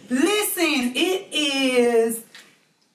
Listen, it is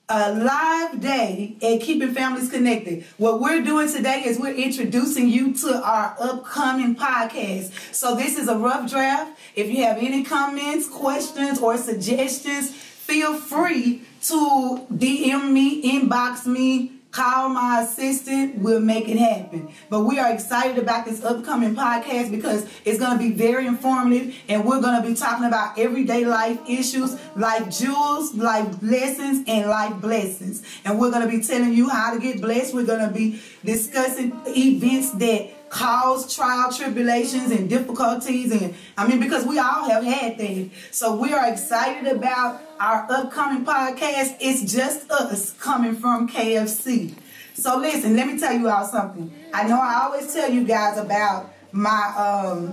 a live day at Keeping Families Connected. What we're doing today is we're introducing you to our upcoming podcast. So this is a rough draft. If you have any comments, questions, or suggestions, feel free to DM me, inbox me, call my assistant. We'll make it happen. But we are excited about this upcoming podcast because it's going to be very informative, and we're going to be talking about everyday life issues, life jewels, life lessons, and life blessings. And we're going to be telling you how to get blessed. We're going to be discussing events that cause trial, tribulations, and difficulties, and because we all have had things. So we are excited about our upcoming podcast. It's just us coming from KFC. So listen, let me tell you all something. I know I always tell you guys about my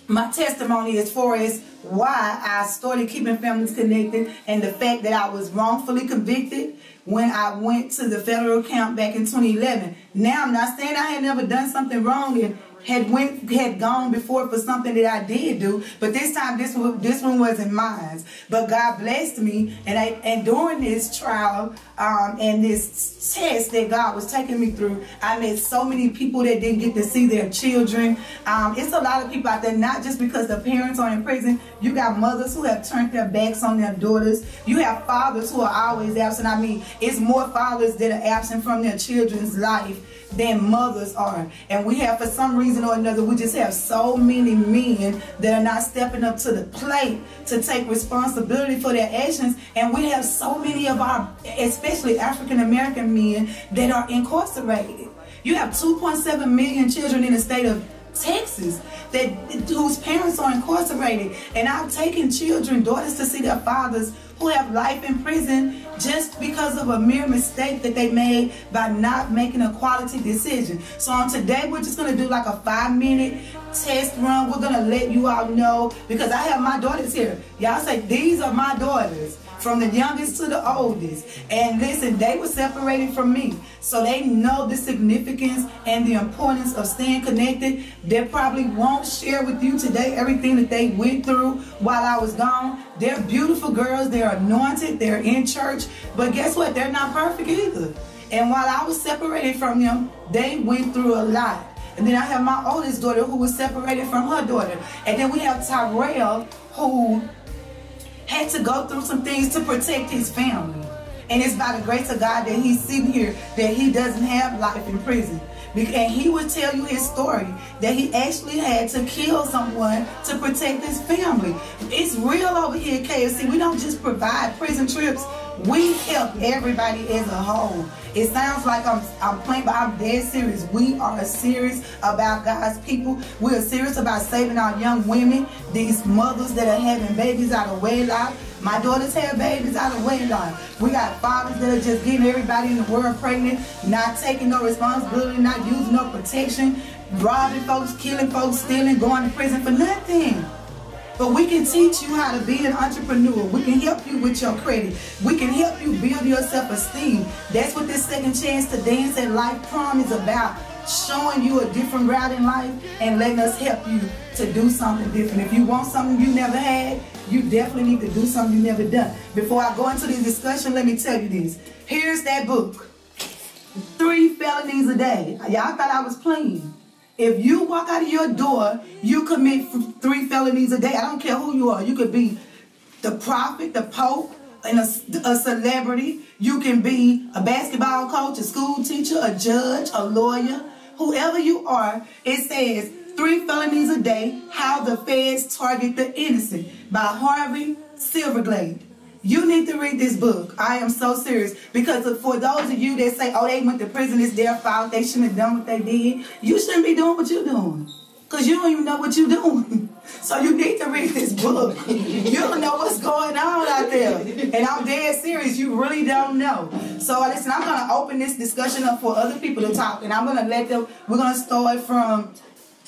my testimony as far as why I started Keeping Families Connected and the fact that I was wrongfully convicted when I went to the federal camp back in 2011. Now, I'm not saying I had never done something wrong and had gone before for something that I did do, but this time this one wasn't mine. But God blessed me, and during this trial and this test that God was taking me through, I met so many people that didn't get to see their children. It's a lot of people out there, not just because the parents are in prison. You got mothers who have turned their backs on their daughters. You have fathers who are always absent. It's more fathers that are absent from their children's life than mothers are. And we have, for some reason or another, we just have so many men that are not stepping up to the plate to take responsibility for their actions. And we have so many of our, especially African American men, that are incarcerated. You have 2.7 million children in the state of Texas whose parents are incarcerated. And I've taken children, daughters, to see their fathers who have life in prison just because of a mere mistake that they made by not making a quality decision. So on today, we're just going to do like a 5-minute test run. We're going to let you all know, because I have my daughters here. Y'all say, these are my daughters, from the youngest to the oldest. And listen, they were separated from me, so they know the significance and the importance of staying connected. They probably won't share with you today everything that they went through while I was gone. They're beautiful girls. They're anointed. They're in church. But guess what? They're not perfect either. And while I was separated from them, they went through a lot. And then I have my oldest daughter who was separated from her daughter. And then we have Tyrell, who had to go through some things to protect his family. And it's by the grace of God that he's sitting here, that he doesn't have life in prison. And he would tell you his story, that he actually had to kill someone to protect his family. It's real over here at KFC. We don't just provide prison trips. We help everybody as a whole. It sounds like I'm playing, but I'm dead serious. We are serious about God's people. We are serious about saving our young women, these mothers that are having babies out of wedlock. My daughters have babies out of wedlock. We got fathers that are just getting everybody in the world pregnant, not taking no responsibility, not using no protection, robbing folks, killing folks, stealing, going to prison for nothing. But we can teach you how to be an entrepreneur. We can help you with your credit. We can help you build your self-esteem. That's what this Second Chance to Dance at Life Prom is about. Showing you a different route in life and letting us help you to do something different. If you want something you never had, you definitely need to do something you never done. Before I go into this discussion, let me tell you this. Here's that book, 3 Felonies a Day. Y'all thought I was playing. If you walk out of your door, you commit 3 felonies a day. I don't care who you are. You could be the prophet, the pope, and a celebrity. You can be a basketball coach, a school teacher, a judge, a lawyer. Whoever you are, it says 3 felonies a day, How the Feds Target the Innocent by Harvey Silverglade. You need to read this book. I am so serious. Because for those of you that say, oh, they went to prison, it's their fault, they shouldn't have done what they did, you shouldn't be doing what you're doing. Because you don't even know what you're doing. So you need to read this book. You don't know what's going on out there. And I'm dead serious. You really don't know. So listen, I'm going to open this discussion up for other people to talk. And I'm going to let them, we're going to start from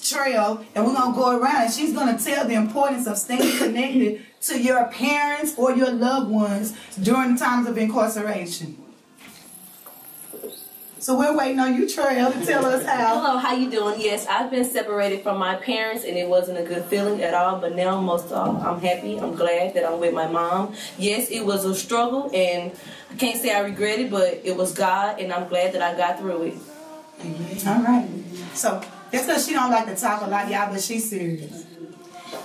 Trail, and we're going to go around, and she's going to tell the importance of staying connected to your parents or your loved ones during times of incarceration. So we're waiting on you, Trail, to tell us how. Hello, how you doing? Yes, I've been separated from my parents, and it wasn't a good feeling at all. But now, most of all, I'm happy. I'm glad that I'm with my mom. Yes, it was a struggle, and I can't say I regret it, but it was God, and I'm glad that I got through it. All right. So that's because she don't like to talk a lot, y'all, but she's serious.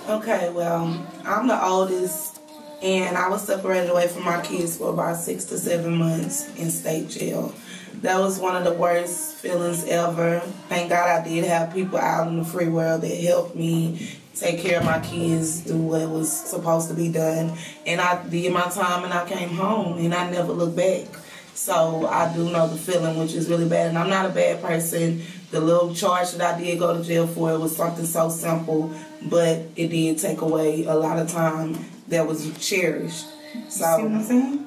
Okay, well, I'm the oldest, and I was separated away from my kids for about 6 to 7 months in state jail. That was one of the worst feelings ever. Thank God I did have people out in the free world that helped me take care of my kids, do what was supposed to be done. And I did my time and I came home and I never looked back. So I do know the feeling, which is really bad. And I'm not a bad person. The little charge that I did go to jail for, it was something so simple, but it did take away a lot of time that was cherished. So, see what I'm saying?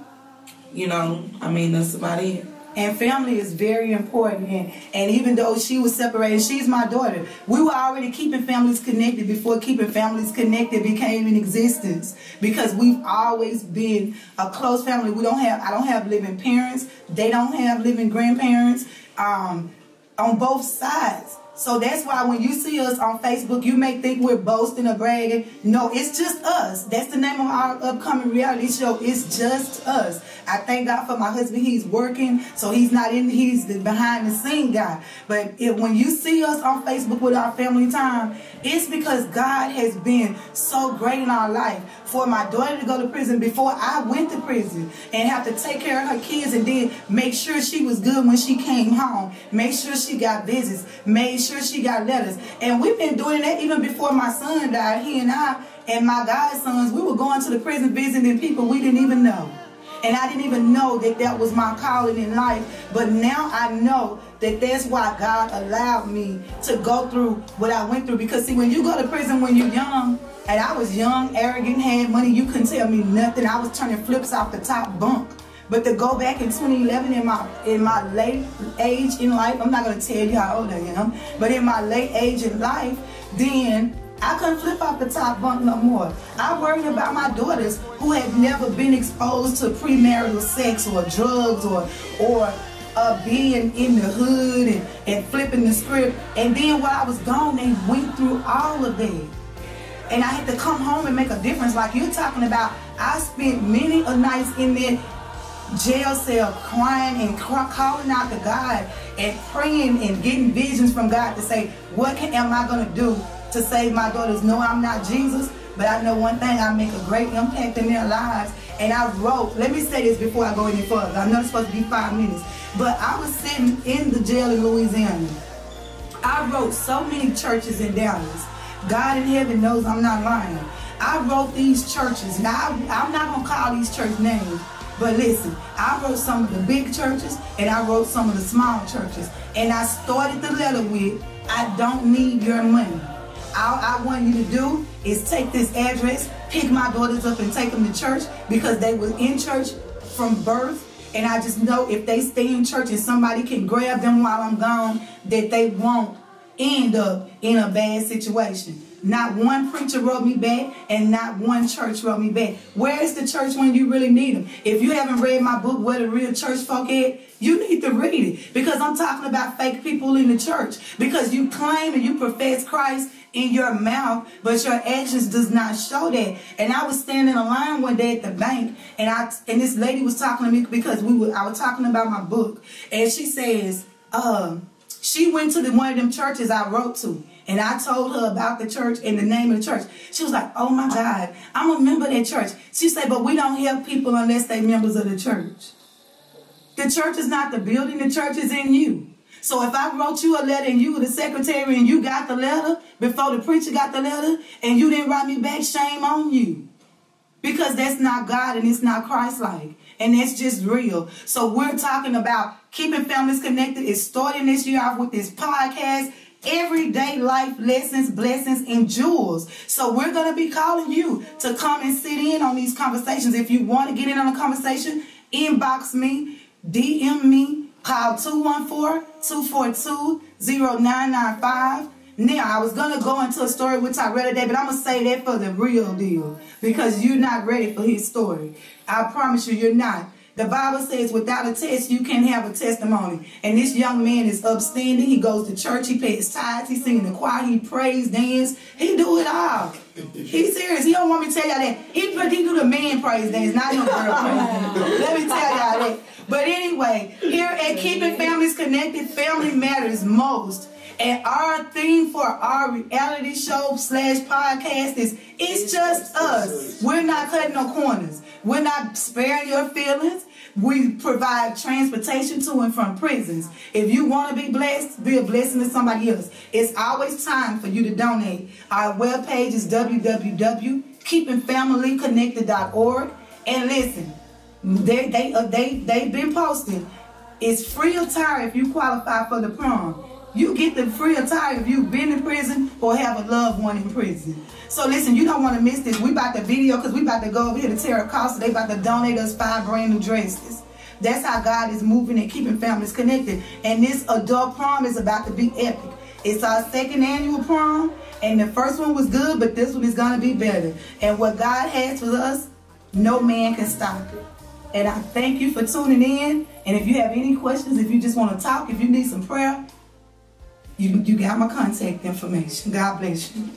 You know, I mean, that's about it. And family is very important. And even though she was separated, she's my daughter. We were already keeping families connected before keeping families connected became in existence. Because we've always been a close family. I don't have living parents. They don't have living grandparents on both sides. So that's why when you see us on Facebook, you may think we're boasting or bragging. No, it's just us. That's the name of our upcoming reality show. It's just us. I thank God for my husband. He's working, so he's the behind the scene guy. But when you see us on Facebook with our family time, it's because God has been so great in our life. For my daughter to go to prison before I went to prison and have to take care of her kids and then make sure she was good when she came home, make sure she got visits, made sure she got letters. And we've been doing that even before my son died. He and I and my godsons, we were going to the prison visiting people we didn't even know. And I didn't even know that that was my calling in life. But now I know that that's why God allowed me to go through what I went through. Because see, when you go to prison when you're young, and I was young, arrogant, had money, you couldn't tell me nothing. I was turning flips off the top bunk. But to go back in 2011 in my late age in life, I'm not going to tell you how old I am, but in my late age in life, then I couldn't flip off the top bunk no more. I worried about my daughters who had never been exposed to premarital sex or drugs or being in the hood and flipping the script. And then while I was gone, they went through all of that. And I had to come home and make a difference. Like you're talking about, I spent many a nights in that jail cell crying and calling out to God and praying and getting visions from God to say, what am I going to do to save my daughters? No, I'm not Jesus, but I know one thing, I make a great impact in their lives. And I wrote, let me say this before I go any further. I know it's supposed to be 5 minutes, but I was sitting in the jail in Louisiana. I wrote so many churches in Dallas. God in heaven knows I'm not lying. I wrote these churches. Now, I'm not going to call these church names, but listen, I wrote some of the big churches and I wrote some of the small churches. And I started the letter with, I don't need your money. All I want you to do is take this address, pick my daughters up and take them to church because they were in church from birth. And I just know if they stay in church and somebody can grab them while I'm gone, that they won't end up in a bad situation. Not one preacher wrote me back and not one church wrote me back. Where is the church when you really need them? If you haven't read my book, Where the Real Church Folk At, you need to read it because I'm talking about fake people in the church. Because you claim and you profess Christ in your mouth, but your actions does not show that. And I was standing in a line one day at the bank, and this lady was talking to me because I was talking about my book, and she says, she went to one of them churches I wrote to, and I told her about the church and the name of the church. She was like, oh my God, I'm a member of that church. She said, but we don't help people unless they're members of the church. The church is not the building, the church is in you. So if I wrote you a letter and you were the secretary and you got the letter before the preacher got the letter and you didn't write me back, shame on you. Because that's not God and it's not Christ-like. And that's just real. So we're talking about keeping families connected. It's starting this year off with this podcast. Everyday life lessons, blessings, and jewels. So we're going to be calling you to come and sit in on these conversations. If you want to get in on a conversation, inbox me, DM me, call 214-242-0995. Now, I was going to go into a story with Tyrell today, but I'm going to say that for the real deal because you're not ready for his story. I promise you, you're not. The Bible says without a test, you can't have a testimony. And this young man is upstanding. He goes to church. He pays tithes. He sing in the choir. He prays, dance. He do it all. He's serious. He don't want me to tell y'all that. He do the man praise dance, not no girl praise dance. Let me tell y'all that. But anyway, here at Keeping Families Connected, family matters most. And our theme for our reality show / podcast is It's Just Us. We're not cutting no corners. We're not sparing your feelings. We provide transportation to and from prisons. If you want to be blessed, be a blessing to somebody else. It's always time for you to donate. Our webpage is www.keepingfamilyconnected.org. And listen, they've been posting. It's free attire if you qualify for the prom. You get the free attire if you've been in prison or have a loved one in prison. So listen, you don't want to miss this. We about to video because we about to go over here to Terra Costa. They about to donate us 5 brand new dresses. That's how God is moving and keeping families connected. And this adult prom is about to be epic. It's our 2nd annual prom. And the first one was good, but this one is going to be better. And what God has for us, no man can stop it. And I thank you for tuning in. And if you have any questions, if you just want to talk, if you need some prayer, you got my contact information. God bless you.